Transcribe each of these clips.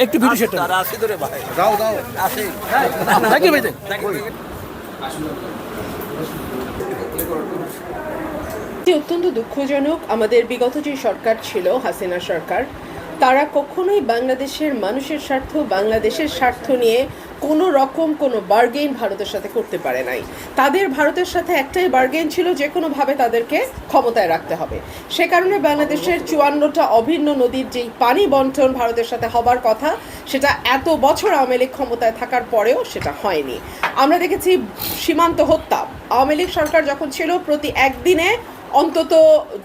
একটু video set তারা আসি ধরে ভাই দাও দাও আসি থ্যাংক ইউ ভাই অত্যন্ত দুঃখজনক। আমাদের বিগত যে সরকার ছিল, হাসিনা সরকার, তারা কখনোই বাংলাদেশের মানুষের স্বার্থ, বাংলাদেশের স্বার্থ নিয়ে কোনো রকম কোনো বার্গেন ভারতের সাথে করতে পারে নাই। তাদের ভারতের সাথে একটাই বার্গেন ছিল, যে কোনোভাবে তাদেরকে ক্ষমতায় রাখতে হবে। সে কারণে বাংলাদেশের 54টা অভিন্ন নদীর যেই পানি বন্টন ভারতের সাথে হবার কথা, সেটা এত বছর আওয়ামী লীগ ক্ষমতায় থাকার পরেও সেটা হয়নি। আমরা দেখেছি সীমান্ত হত্যা। আওয়ামী লীগ সরকার যখন ছিল, প্রতি একদিনে অন্তত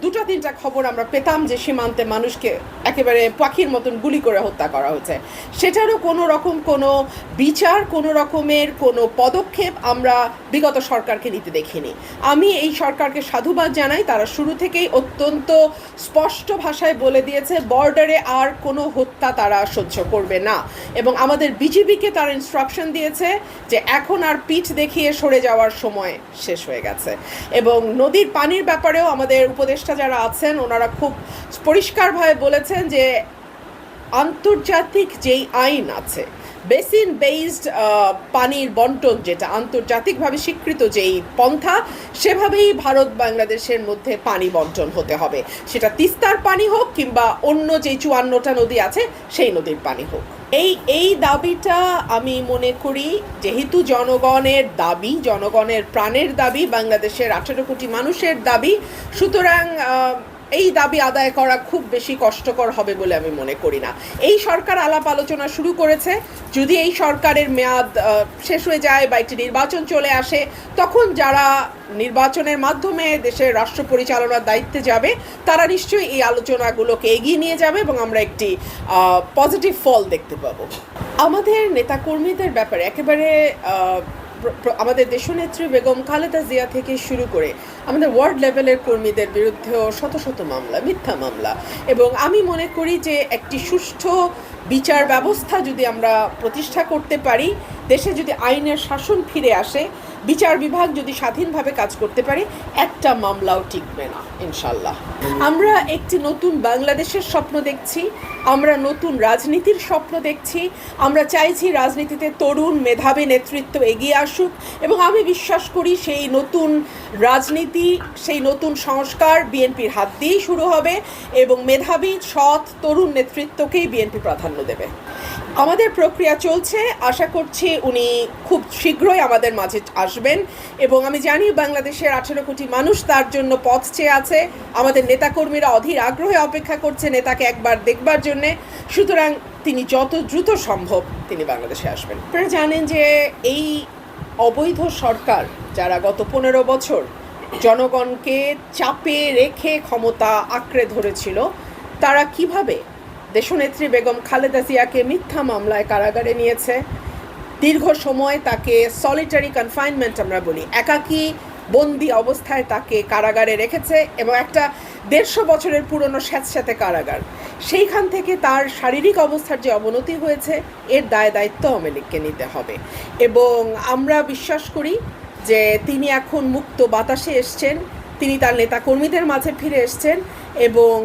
2-3টা খবর আমরা পেতাম যে সীমান্তে মানুষকে একেবারে পাখির মতন গুলি করে হত্যা করা হচ্ছে। সেটারও কোনো রকম কোনো বিচার, কোনো রকমের কোনো পদক্ষেপ আমরা বিগত সরকারকে নিতে দেখিনি। আমি এই সরকারকে সাধুবাদ জানাই, তারা শুরু থেকেই অত্যন্ত স্পষ্ট ভাষায় বলে দিয়েছে বর্ডারে আর কোনো হত্যা তারা সহ্য করবে না, এবং আমাদের বিজিবিকে তারা ইনস্ট্রাকশন দিয়েছে যে এখন আর পিঠ দেখিয়ে সরে যাওয়ার সময় শেষ হয়ে গেছে। এবং নদীর পানির ব্যাপারে আমাদের উপদেষ্টা যারা আছেন, ওনারা খুব পরিষ্কারভাবে বলেছেন যে আন্তর্জাতিক যেই আইন আছে, বেসিন বেসড পানির বন্টন, যেটা আন্তর্জাতিকভাবে স্বীকৃত যেই পন্থা, সেভাবেই ভারত বাংলাদেশের মধ্যে পানি বন্টন হতে হবে। সেটা তিস্তার পানি হোক কিংবা অন্য যেই 54টা নদী আছে সেই নদীর পানি হোক। এই দাবিটা আমি মনে করি, যেহেতু জনগণের দাবি, জনগণের প্রাণের দাবি, বাংলাদেশের 18 কোটি মানুষের দাবি, সুতরাং এই দাবি আদায় করা খুব বেশি কষ্টকর হবে বলে আমি মনে করি না। এই সরকার আলাপ আলোচনা শুরু করেছে। যদি এই সরকারের মেয়াদ শেষ হয়ে যায় বা একটি নির্বাচন চলে আসে, তখন যারা নির্বাচনের মাধ্যমে দেশের রাষ্ট্র পরিচালনার দায়িত্বে যাবে, তারা নিশ্চয়ই এই আলোচনাগুলোকে এগিয়ে নিয়ে যাবে এবং আমরা একটি পজিটিভ ফল দেখতে পাবো। আমাদের নেতাকর্মীদের ব্যাপারে একেবারে আমাদের দেশনেত্রী বেগম খালেদা জিয়া থেকে শুরু করে আমাদের ওয়ার্ড লেভেলের কর্মীদের বিরুদ্ধেও শত শত মামলা, মিথ্যা মামলা। এবং আমি মনে করি যে একটি সুষ্ঠু বিচার ব্যবস্থা যদি আমরা প্রতিষ্ঠা করতে পারি, দেশে যদি আইনের শাসন ফিরে আসে, বিচার বিভাগ যদি স্বাধীনভাবে কাজ করতে পারে, একটা মামলাও টিকবে না ইনশাল্লাহ। আমরা একটি নতুন বাংলাদেশের স্বপ্ন দেখছি, আমরা নতুন রাজনীতির স্বপ্ন দেখছি। আমরা চাইছি রাজনীতিতে তরুণ মেধাবী নেতৃত্ব এগিয়ে আসুক, এবং আমি বিশ্বাস করি সেই নতুন রাজনীতি, সেই নতুন সংস্কার বিএনপির হাত দিয়েই শুরু হবে, এবং মেধাবী সৎ তরুণ নেতৃত্বকেই বিএনপি প্রাধান্য দেবে। আমাদের প্রক্রিয়া চলছে, আশা করছি উনি খুব শীঘ্রই আমাদের মাঝে আসবেন, এবং আমি জানি বাংলাদেশের 18 কোটি মানুষ তার জন্য পথ চেয়ে আছে। আমাদের নেতাকর্মীরা অধীর আগ্রহে অপেক্ষা করছে নেতাকে একবার দেখবার জন্যে। সুতরাং তিনি যত দ্রুত সম্ভব তিনি বাংলাদেশে আসবেন। আপনারা জানেন যে এই অবৈধ সরকার, যারা গত 15 বছর জনগণকে চাপে রেখে ক্ষমতা আঁকড়ে ধরেছিল, তারা কিভাবে দেশনেত্রী বেগম খালেদা জিয়াকে মিথ্যা মামলায় কারাগারে নিয়েছে, দীর্ঘ সময় তাকে সলিটারি কনফাইনমেন্ট আমরা বলি, একাকী বন্দি অবস্থায় তাকে কারাগারে রেখেছে, এবং একটা 150 বছরের পুরনো স্যাঁতস্যাঁতে কারাগার। সেইখান থেকে তার শারীরিক অবস্থার যে অবনতি হয়েছে, এর দায়িত্ব আওয়ামী লীগকে নিতে হবে। এবং আমরা বিশ্বাস করি যে তিনি এখন মুক্ত বাতাসে এসছেন, তিনি তার নেতাকর্মীদের মাঝে ফিরে এসছেন, এবং